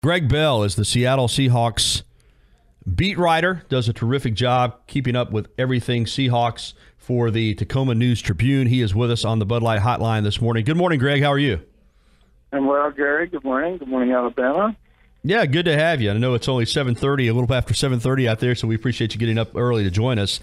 Gregg Bell is the Seattle Seahawks beat writer, does a terrific job keeping up with everything Seahawks for the Tacoma News Tribune. He is with us on the Bud Light Hotline this morning. Good morning, Greg. How are you? I'm well, Gary. Good morning. Good morning, Alabama. Yeah, good to have you. I know it's only 7:30, a little after 7:30 out there, so we appreciate you getting up early to join us.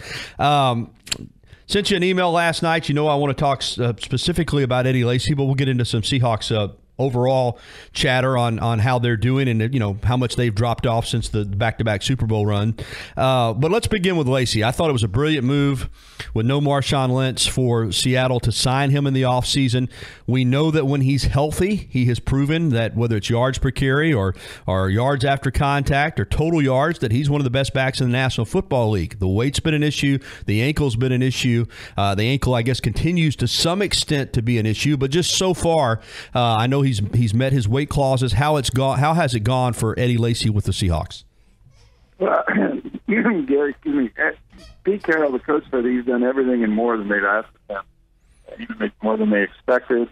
Sent you an email last night. You know I want to talk specifically about Eddie Lacy, but we'll get into some Seahawks overall chatter on how they're doing and, you know, how much they've dropped off since the back-to-back Super Bowl run. But let's begin with Lacy. I thought it was a brilliant move with no Marshawn Lynch for Seattle to sign him in the offseason. We know that when he's healthy, he has proven that whether it's yards per carry or yards after contact or total yards, that he's one of the best backs in the National Football League. The weight's been an issue. The ankle's been an issue. The ankle, I guess, continues to some extent to be an issue. But just so far, I know he's met his weight clauses. How has it gone for Eddie Lacy with the Seahawks? Well, Gary, excuse me. Pete Carroll, the coach, said he's done everything and more than they'd asked of him. Even more than they expected.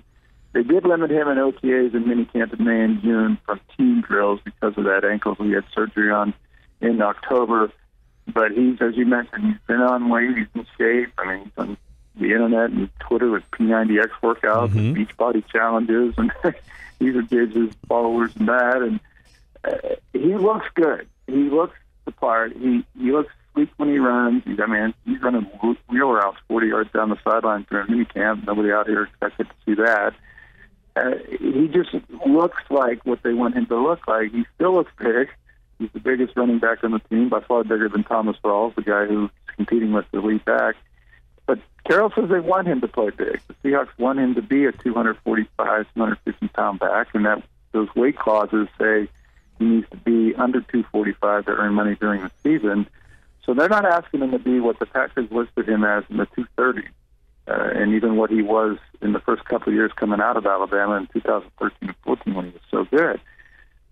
They did limit him in OTAs and minicamp in May and June from team drills because of that ankle he had surgery on in October. But he's, as you mentioned, he's been on weight. He's in shape. I mean, he's on the internet and Twitter with P90X workouts and beach body challenges, and these are his followers and that. And he looks good. He looks the part. He looks sleek when he runs. He's running wheel routes 40 yards down the sideline during minicamp. Nobody out here expected to see that. He just looks like what they want him to look like. He still looks big. He's the biggest running back on the team, by far bigger than Thomas Rawls, the guy who's competing with the lead back. But Carroll says they want him to play big. The Seahawks want him to be a 245, 250-pound back, and that those weight clauses say he needs to be under 245 to earn money during the season. So they're not asking him to be what the Packers listed him as in the 230, and even what he was in the first couple of years coming out of Alabama in 2013 and 14 when he was so good.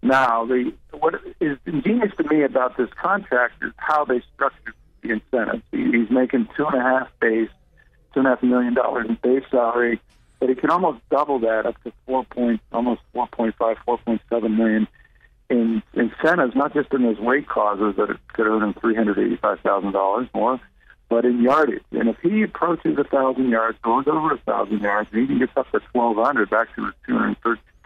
Now, what is ingenious to me about this contract is how they structured the incentives. He's making $2.5 million in base salary, but he can almost double that up to almost 4.5, 4.7 million in incentives, not just in those weight clauses that could earn him $385,000 more, but in yardage. And if he approaches 1,000 yards, goes over 1,000 yards, and even gets up to 1,200, back to his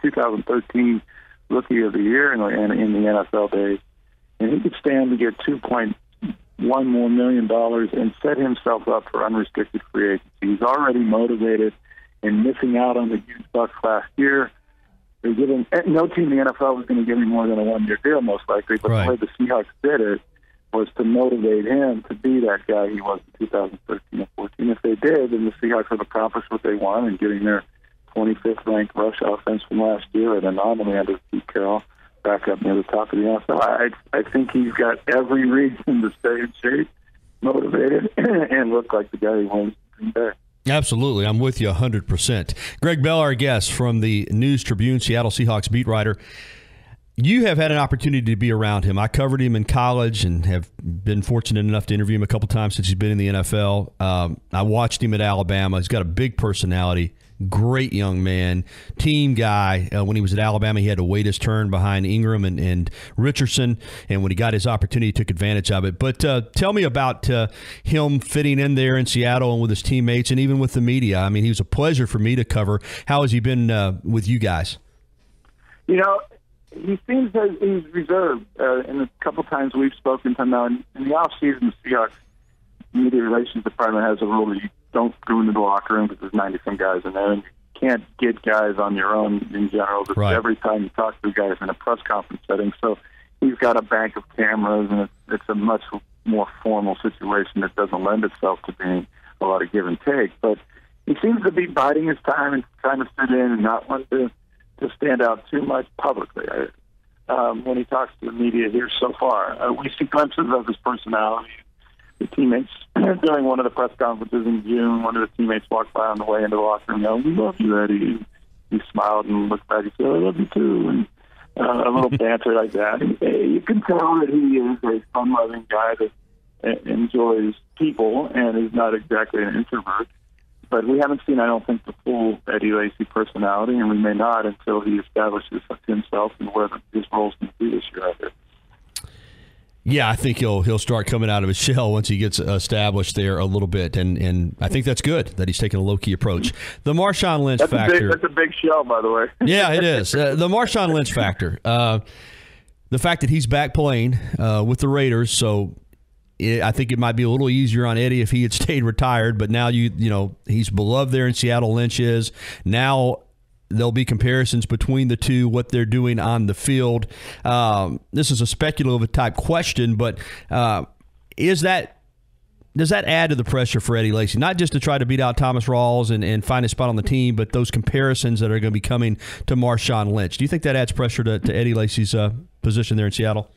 2013 Rookie of the Year in the NFL days, and he could stand to get $2.1 more million and set himself up for unrestricted free agency. He's already motivated and missing out on the huge bucks last year. They give him, no team in the NFL was going to give him more than a one-year deal, most likely. But the way the Seahawks did it was to motivate him to be that guy he was in 2013 and 14. If they did, then the Seahawks have accomplished what they want in getting their 25th ranked rush offense from last year, an anomaly under Pete Carroll, back up near the top of the NFL. I think he's got every reason to stay in shape, motivated, and look like the guy he wants to Green Bay. Absolutely. I'm with you 100%. Gregg Bell, our guest from the News Tribune, Seattle Seahawks beat writer. You have had an opportunity to be around him. I covered him in college and have been fortunate enough to interview him a couple times since he's been in the NFL. I watched him at Alabama. He's got a big personality. Great young man, team guy. When he was at Alabama, he had to wait his turn behind Ingram and Richardson, and when he got his opportunity, he took advantage of it. But tell me about him fitting in there in Seattle and with his teammates and even with the media. I mean, he was a pleasure for me to cover. How has he been with you guys? You know, he seems that he's reserved. And a couple times we've spoken to him now. In the offseason, the Seahawks media relations department has a rule that you don't go into the locker room because there's 90-some guys in there, and you can't get guys on your own in general. Every time you talk to guys in a press conference setting. So he's got a bank of cameras, and it's a much more formal situation that doesn't lend itself to being a lot of give and take. But he seems to be biding his time and trying to fit in and not want to stand out too much publicly. When he talks to the media here so far, we see glimpses of his personality. The teammates, during one of the press conferences in June, one of the teammates walked by on the way into the locker room, "We love you, Eddie." He smiled and looked back and said, "I love you too," and a little banter like that. You can tell that he is a fun-loving guy that enjoys people and is not exactly an introvert. But we haven't seen, I don't think, the full Eddie Lacy personality, and we may not until he establishes himself and where his role's going to be this year out there. Yeah, I think he'll start coming out of his shell once he gets established there a little bit, and I think that's good that he's taking a low-key approach. The Marshawn Lynch factor. That's a big shell, by the way. Yeah, it is. The Marshawn Lynch factor. The fact that he's back playing with the Raiders, so I think it might be a little easier on Eddie if he had stayed retired, but now you know he's beloved there in Seattle. Lynch is. Now there'll be comparisons between the two, what they're doing on the field. This is a speculative type question, but does that add to the pressure for Eddie Lacy? Not just to try to beat out Thomas Rawls and find a spot on the team, but those comparisons that are going to be coming to Marshawn Lynch. Do you think that adds pressure to Eddie Lacy's position there in Seattle?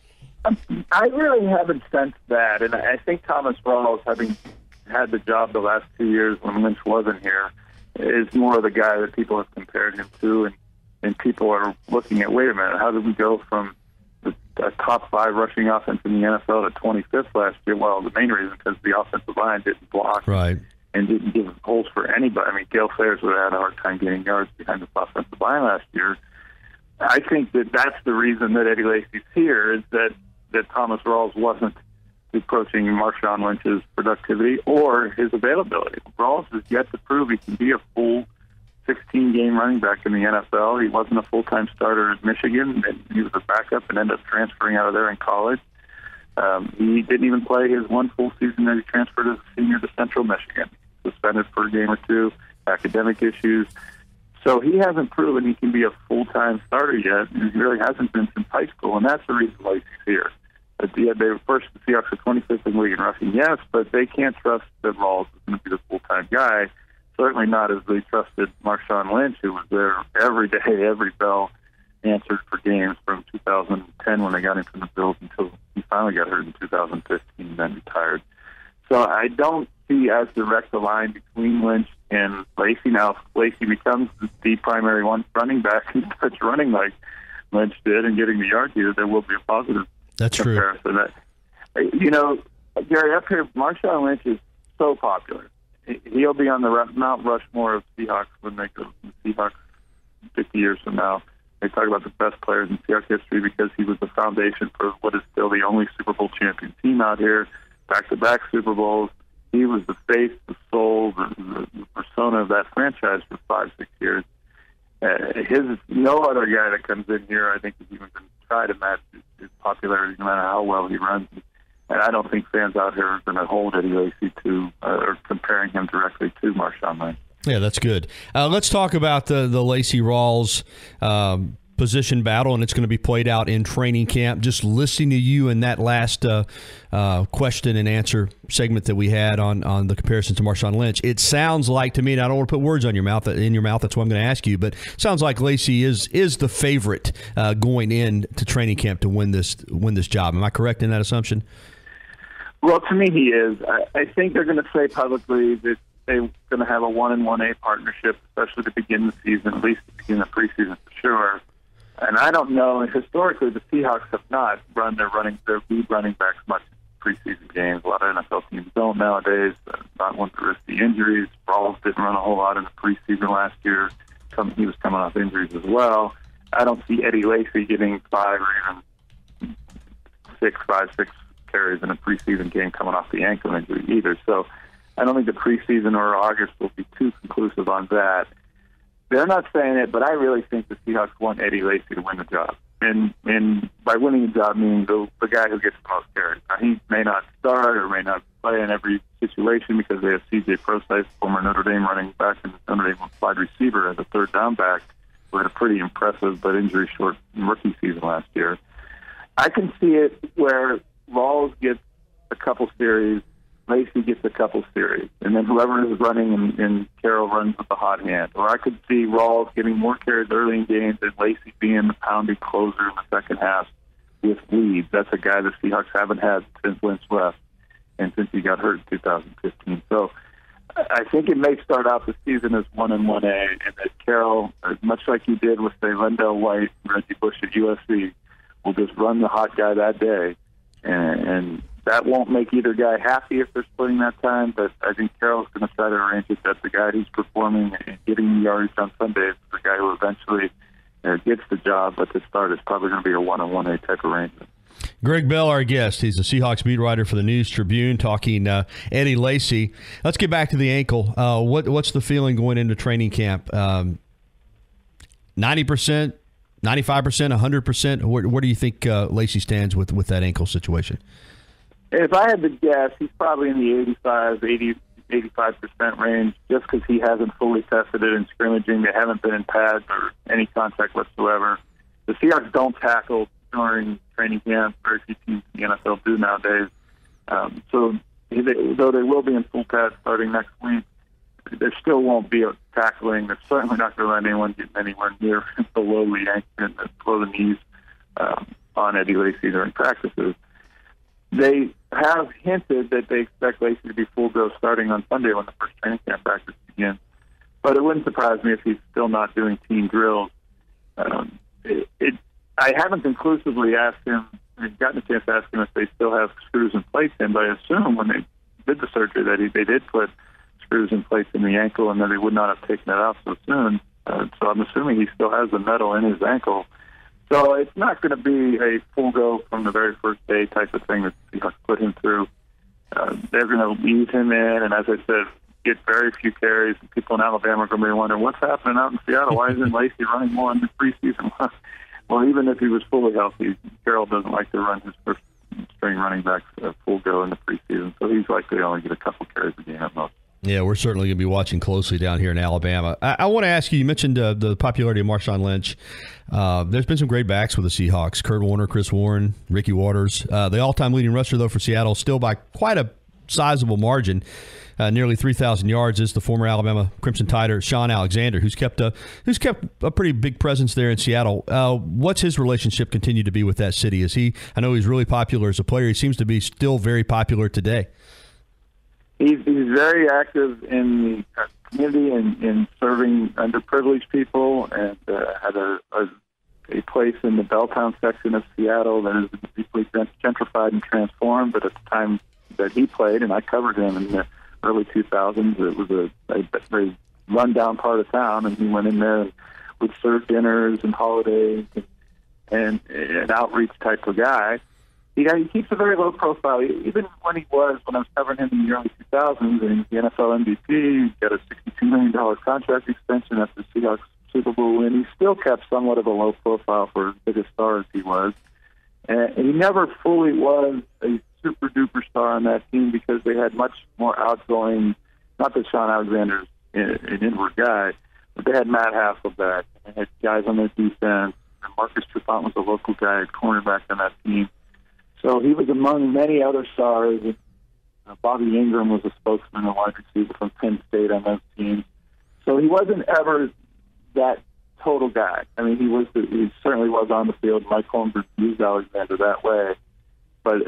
I really haven't sensed that, and I think Thomas Rawls, having had the job the last 2 years when Lynch wasn't here, is more of the guy that people have compared him to, and people are looking at, wait a minute, how did we go from the top 5 rushing offense in the NFL to 25th last year? Well, the main reason because the offensive line didn't block and didn't give holes for anybody. I mean, Gale Sayers would have had a hard time getting yards behind this offensive line last year. I think that's the reason that Eddie Lacy's here, is that Thomas Rawls wasn't approaching Marshawn Lynch's productivity or his availability. Rawls has yet to prove he can be a full 16-game running back in the NFL. He wasn't a full-time starter at Michigan, and he was a backup and ended up transferring out of there in college. He didn't even play his one full season that he transferred as a senior to Central Michigan. Suspended for a game or two, academic issues. So he hasn't proven he can be a full-time starter yet, and he really hasn't been since high school, and that's the reason why he's here. But yeah, they were first, the Seahawks are 25th in the league in rushing, yes, but they can't trust that Rawls is going to be the full-time guy. Certainly not as they trusted Marshawn Lynch, who was there every day, every bell answered for games from 2010 when they got him from the Bills until he finally got hurt in 2015 and then retired. So I don't see as direct a line between Lynch and Lacy. Now, if Lacy becomes the primary one running back and starts running like Lynch did and getting the yards here, there will be a positive comparison. True. You know, Gary, up here, Marshawn Lynch is so popular. He'll be on the Mount Rushmore of Seahawks when they go to the Seahawks 50 years from now. They talk about the best players in Seahawks history because he was the foundation for what is still the only Super Bowl champion team out here, back-to-back Super Bowls. He was the face, the soul, the persona of that franchise for 5-6 years. No other guy that comes in here, I think, is even going to try to match his popularity, no matter how well he runs. And I don't think fans out here are going to hold Eddie Lacy to or comparing him directly to Marshawn Lynch. Yeah, that's good. Let's talk about the Lacy Rawls position battle, and it's going to be played out in training camp. Just listening to you in that last question and answer segment that we had on the comparison to Marshawn Lynch, it sounds like to me, and I don't want to put words in your mouth, that's what I'm going to ask you, but it sounds like Lacy is the favorite going into training camp to win this job. Am I correct in that assumption? Well, to me, he is. I think they're going to say publicly that they're going to have a 1-1A partnership, especially to begin the season, at least to begin the preseason for sure. And I don't know. Historically, the Seahawks have not run their lead running backs much in preseason games. A lot of NFL teams don't nowadays. Not one to risk the injuries. Rawls didn't run a whole lot in the preseason last year. He was coming off injuries as well. I don't see Eddie Lacy getting 5 or even 6 carries in a preseason game coming off the ankle injury either. So I don't think the preseason or August will be too conclusive on that. They're not saying it, but I really think the Seahawks want Eddie Lacy to win the job. And by winning the job, meaning the guy who gets the most carries. Now, he may not start or may not play in every situation because they have C.J. Prosise, former Notre Dame running back and Notre Dame wide receiver as a third down back, who had a pretty impressive but injury-short rookie season last year. I can see it where Rawls gets a couple series, Lacy gets a couple series, and then whoever is running and Carroll runs with the hot hand. Or I could see Rawls getting more carries early in games and Lacy being the pounding closer in the second half with leads. That's a guy the Seahawks haven't had since Lynch left and since he got hurt in 2015. So I think it may start out the season as 1-1A, and that Carroll, much like he did with, say, Lendell White and Reggie Bush at USC, will just run the hot guy that day. And that won't make either guy happy if they're splitting that time, but I think Carroll's going to try to arrange it that the guy who's performing and getting the yardage on Sundays is the guy who eventually gets the job, but to start it's probably going to be a 1-on-1A type arrangement. Gregg Bell, our guest. He's a Seahawks beat writer for the News Tribune, talking Eddie Lacy. Let's get back to the ankle. What's the feeling going into training camp? 90%, 95%, 100%? Where do you think Lacy stands with that ankle situation? If I had to guess, he's probably in the 85% range, just because he hasn't fully tested it in scrimmaging. They haven't been in pads or any contact whatsoever. The Seahawks don't tackle during training camp. Very few teams in the NFL do nowadays. So though they will be in full pads starting next week, there still won't be a tackling. They're certainly not going to let anyone get anywhere near below the knees on Eddie Lacy during practices. They have hinted that they expect Lacy to be full go starting on Sunday when the first training camp practice begins. But it wouldn't surprise me if he's still not doing team drills. I haven't conclusively asked him, I've gotten a chance to ask him if they still have screws in place in, but I assume when they did the surgery that they did put screws in place in the ankle and that they would not have taken it out so soon. So I'm assuming he still has the metal in his ankle. So it's not going to be a full go from the very first day type of thing that the Seahawks put him through. They're going to ease him in, and as I said, get very few carries. People in Alabama are going to be wondering, what's happening out in Seattle? Why isn't Lacy running more in the preseason? Well, even if he was fully healthy, Carroll doesn't like to run his first string running backs full go in the preseason, so he's likely to only get a couple carries a game at most. Yeah, we're certainly going to be watching closely down here in Alabama. I want to ask you, you mentioned the popularity of Marshawn Lynch. There's been some great backs with the Seahawks. Kurt Warner, Chris Warren, Ricky Waters. The all-time leading rusher, though, for Seattle, still by quite a sizable margin. Nearly 3,000 yards is the former Alabama Crimson Tider, Sean Alexander, who's kept a pretty big presence there in Seattle. What's his relationship continue to be with that city? I know he's really popular as a player. He seems to be still very popular today. He's very active in the community and in serving underprivileged people, and had a place in the Belltown section of Seattle that is deeply gentrified and transformed. But at the time that he played, and I covered him in the early 2000s, it was a very run-down part of town, and he went in there and would serve dinners and holidays and an outreach type of guy. He keeps a very low profile. Even when I was covering him in the early 2000s, and he was the NFL MVP, he got a $62 million contract extension after the Seahawks Super Bowl win. He still kept somewhat of a low profile for as big a star as he was. And he never fully was a super-duper star on that team because they had much more outgoing, not that Sean Alexander's an inward guy, but they had Matt Hasselbeck. They had guys on their defense. And Marcus Trufant was a local guy at cornerback on that team. So he was among many other stars. Bobby Ingram was a spokesman and wide receiver from Penn State on those teams. So he wasn't ever that total guy. I mean, he certainly was on the field. Mike Holmgren used Alexander that way. But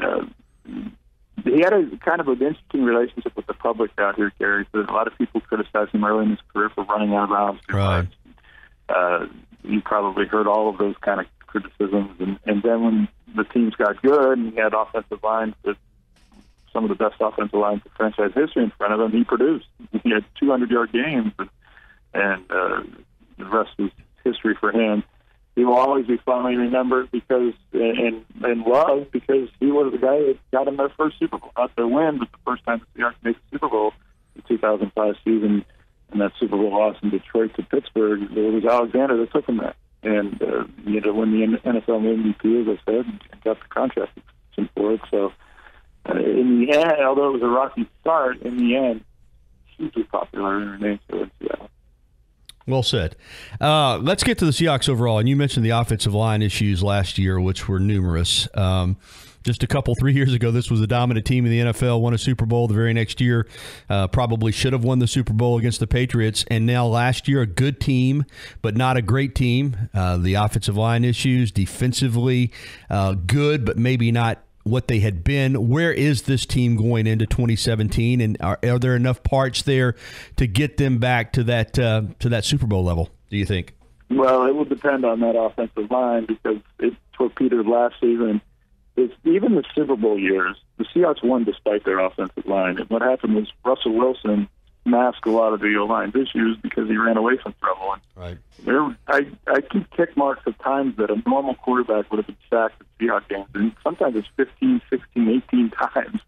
he had a kind of an interesting relationship with the public out here, Gary. So a lot of people criticized him early in his career for running out of bounds too much. You probably heard all of those kind of criticisms. And then when the teams got good and he had offensive lines that some of the best offensive lines in franchise history in front of him, he produced. He had 200-yard games, and the rest was history for him. He will always be fondly remembered because and loved because he was the guy that got him their first Super Bowl. Not their win, but the first time the Seahawks made the Super Bowl in 2005 season, and that Super Bowl loss in Detroit to Pittsburgh. It was Alexander that took him there. And win the NFL MVP, as I said, and got the contract extension for it. So in the end, although it was a rocky start, in the end, hugely popular and remains so in Seattle. Well said. Let's get to the Seahawks overall. And you mentioned the offensive line issues last year, which were numerous. Just 3 years ago, this was a dominant team in the NFL, won a Super Bowl the very next year, probably should have won the Super Bowl against the Patriots. And now last year, a good team, but not a great team. The offensive line issues, defensively good, but maybe not what they had been. Where is this team going into 2017? And are there enough parts there to get them back to that Super Bowl level, do you think? Well, it will depend on that offensive line because it torpedoed last season. is even the Super Bowl years, the Seahawks won despite their offensive line. And what happened was Russell Wilson masked a lot of the O-line's issues because he ran away from trouble. And right. I keep tick marks of times that a normal quarterback would have been sacked at Seahawks games. And sometimes it's 15, 16, 18 times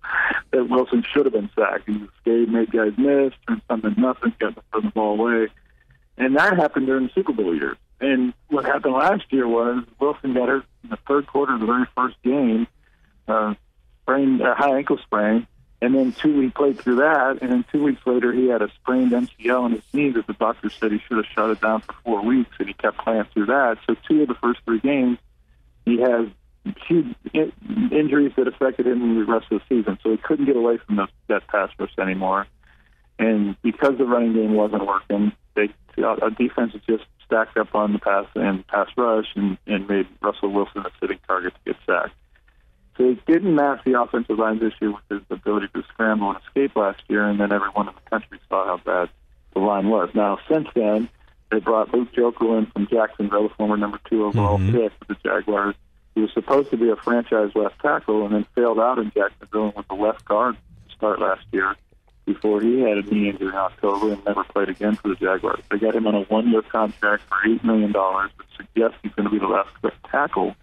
that Wilson should have been sacked. He was scared, made guys miss, turned something nothing, got the ball away. And that happened during the Super Bowl years. And what happened last year was Wilson got hurt in the third quarter of the very first game, sprained a high ankle sprain, and then he played through that, and then 2 weeks later he had a sprained MCL in his knee that the doctor said he should have shut it down for 4 weeks, and he kept playing through that. So 2 of the first 3 games, he has huge injuries that affected him in the rest of the season, so he couldn't get away from that pass rush anymore. And because the running game wasn't working, our defense is just stacked up on the pass rush and made Russell Wilson a sitting target to get sacked. So he didn't match the offensive line this year with his ability to scramble and escape last year, and then everyone in the country saw how bad the line was. Now, since then, they brought Luke Joeckel in from Jacksonville, the former number 2 overall pick with the Jaguars. He was supposed to be a franchise left tackle and then failed out in Jacksonville and was a left guard to start last year before he had a knee injury in October and never played again for the Jaguars. They got him on a 1-year contract for $8 million, which suggests he's going to be the left tackle.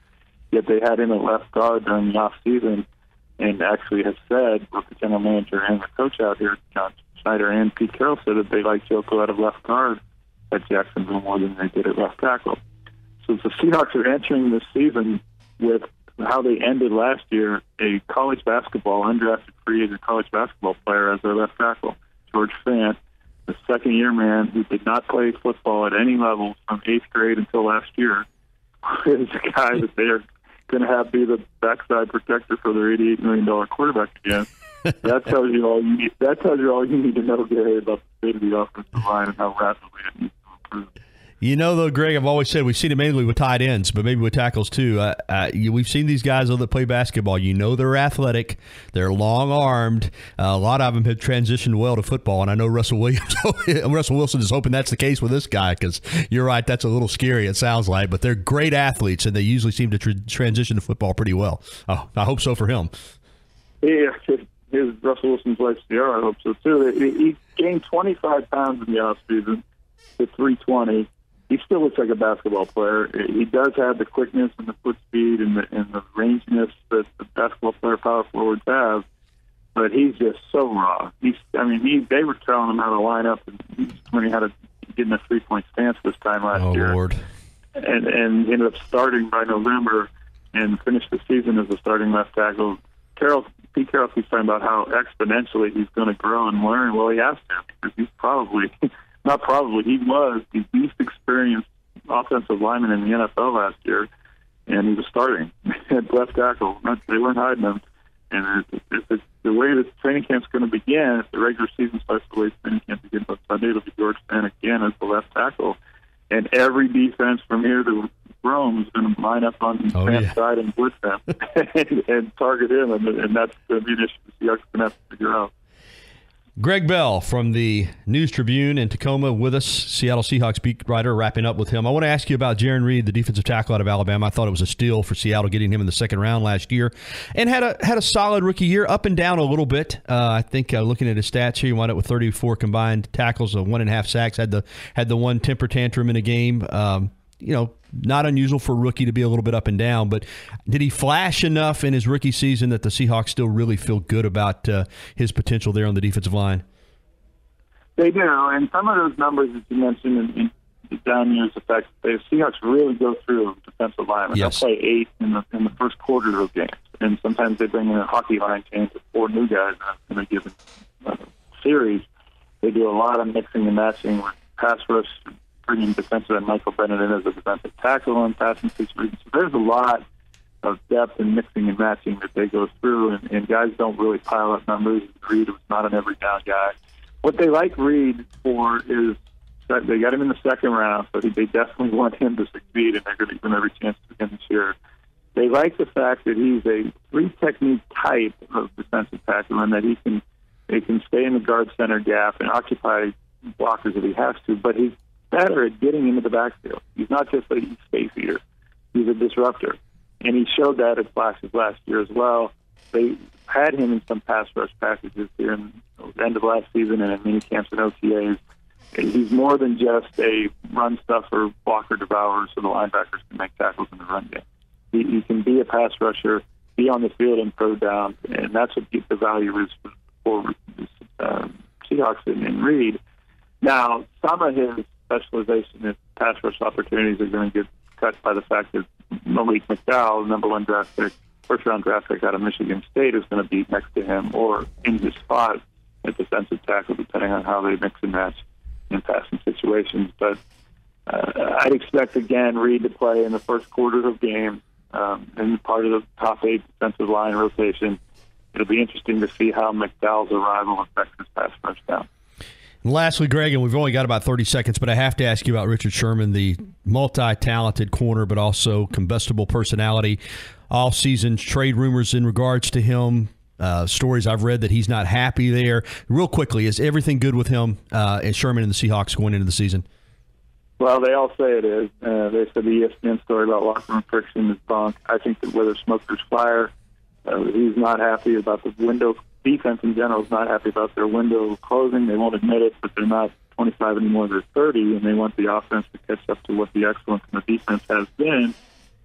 Yet they had him at left guard during the offseason and actually has said, both the general manager and the coach out here, John Schneider and Pete Carroll, said that they like Joeckel out of left guard at Jacksonville more than they did at left tackle. So the Seahawks are entering this season with how they ended last year, a college basketball, undrafted free agent college basketball player as their left tackle, George Fant, a second-year man who did not play football at any level from 8th grade until last year, is a guy that they are going to have be the backside protector for their $88 million quarterback again. That tells you all you need. That tells you all you need to know, Gary, about the state of the offensive line and how rapidly it needs to improve. You know, though, Greg, I've always said we've seen it mainly with tight ends, but maybe with tackles too. We've seen these guys that play basketball. You know they're athletic. They're long-armed. A lot of them have transitioned well to football, and I know Russell Wilson is hoping that's the case with this guy because you're right, that's a little scary, it sounds like, but they're great athletes, and they usually seem to transition to football pretty well. Oh, I hope so for him. Yeah, his Russell Wilson's life's there. I hope so, too. He gained 25 pounds in the offseason to 320. He still looks like a basketball player. He does have the quickness and the foot speed and the ranginess that the basketball player power forwards have, but he's just so raw. They were telling him how to line up, and he's learning how to get in a 3-point stance this time last year. Lord. And he ended up starting by November and finished the season as a starting left tackle. Pete Carroll keeps talking about how exponentially he's going to grow and learn. Well, he has to, because he's he was the least experienced offensive lineman in the NFL last year, and he was starting at left tackle. They weren't hiding him. And if the way the training camp's going to begin, if the regular season starts the way training camp begins on Sunday, it'll be George Fant again as the left tackle. And every defense from here to Rome is going to line up on Fant's side and blitz him and target him, and that's going to be an issue the Seahawks are going to have to figure out. Gregg Bell from the News Tribune in Tacoma with us, Seattle Seahawks beat writer, wrapping up with him. I want to ask you about Jaron Reed, the defensive tackle out of Alabama. I thought it was a steal for Seattle getting him in the second round last year, and had a solid rookie year, up and down a little bit. I think looking at his stats here, he wound up with 34 combined tackles, 1.5 sacks, had the one temper tantrum in a game. Not unusual for a rookie to be a little bit up and down, but did he flash enough in his rookie season that the Seahawks still really feel good about his potential there on the defensive line? They do, and some of those numbers that you mentioned in the down years, the fact that the Seahawks really go through defensive linemen. Yes. They'll play 8 in the first quarter of games, and sometimes they bring in a hockey line change with 4 new guys in a given series. They do a lot of mixing and matching with pass rush, bringing defensive end Michael Bennett in as a defensive tackle in passing situations. So there's a lot of depth and mixing and matching that they go through, and guys don't really pile up numbers. Reed was not an every down guy. What they like Reed for is that they got him in the second round, so they definitely want him to succeed, and they're going to give him every chance to win this year. They like the fact that he's a 3-technique type of defensive tackle, and that he can stay in the guard center gap and occupy blockers if he has to, but he's better at getting into the backfield. He's not just a space eater. He's a disruptor. And he showed that at flashes last year as well. They had him in some pass rush packages here in the end of last season and in mini camps and OTAs. He's more than just a run stuffer, blocker devourer, so the linebackers can make tackles in the run game. He can be a pass rusher, be on the field in third down, and that's what the value is for Seahawks and Reed. Now, some of his specialization in pass rush opportunities are going to get cut by the fact that Malik McDowell, the number one draft pick, first-round draft pick out of Michigan State, is going to be next to him or in his spot at defensive tackle, depending on how they mix and match in passing situations. But I'd expect, again, Reed to play in the first quarters of games and part of the top 8 defensive line rotation. It'll be interesting to see how McDowell's arrival affects his pass rush down. And lastly, Greg, and we've only got about 30 seconds, but I have to ask you about Richard Sherman, the multi-talented corner, but also combustible personality. All season trade rumors in regards to him, stories I've read that he's not happy there. Real quickly, is everything good with him and Sherman and the Seahawks going into the season? Well, they all say it is. They said the ESPN story about locker room friction is bunk. I think that where there's smoke, there's fire. He's not happy about the window. Defense in general is not happy about their window closing. They won't admit it, but they're not 25 anymore. They're 30, and they want the offense to catch up to what the excellence in the defense has been.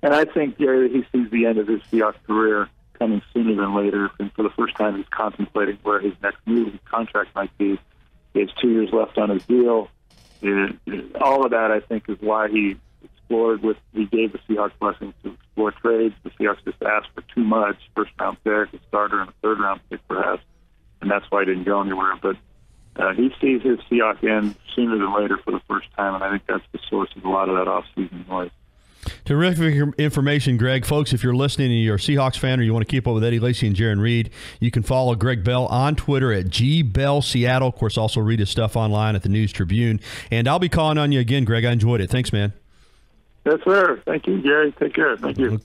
And I think, Gary, he sees the end of his Seahawks career coming sooner than later. And for the first time, he's contemplating where his next move, his contract might be. He has 2 years left on his deal. All of that, I think, is why he gave the Seahawks blessings to explore trades. The Seahawks just asked for too much, first-round pick, a starter, and a third-round pick, perhaps, and that's why he didn't go anywhere. But he sees his Seahawks end sooner than later for the first time, and I think that's the source of a lot of that off-season noise. Terrific information, Greg. Folks, if you're listening and you're a Seahawks fan or you want to keep up with Eddie Lacy and Jaron Reed, you can follow Gregg Bell on Twitter at GBellSeattle. Of course, also read his stuff online at the News Tribune. And I'll be calling on you again, Greg. I enjoyed it. Thanks, man. Yes, sir. Thank you, Gary. Take care. Thank you.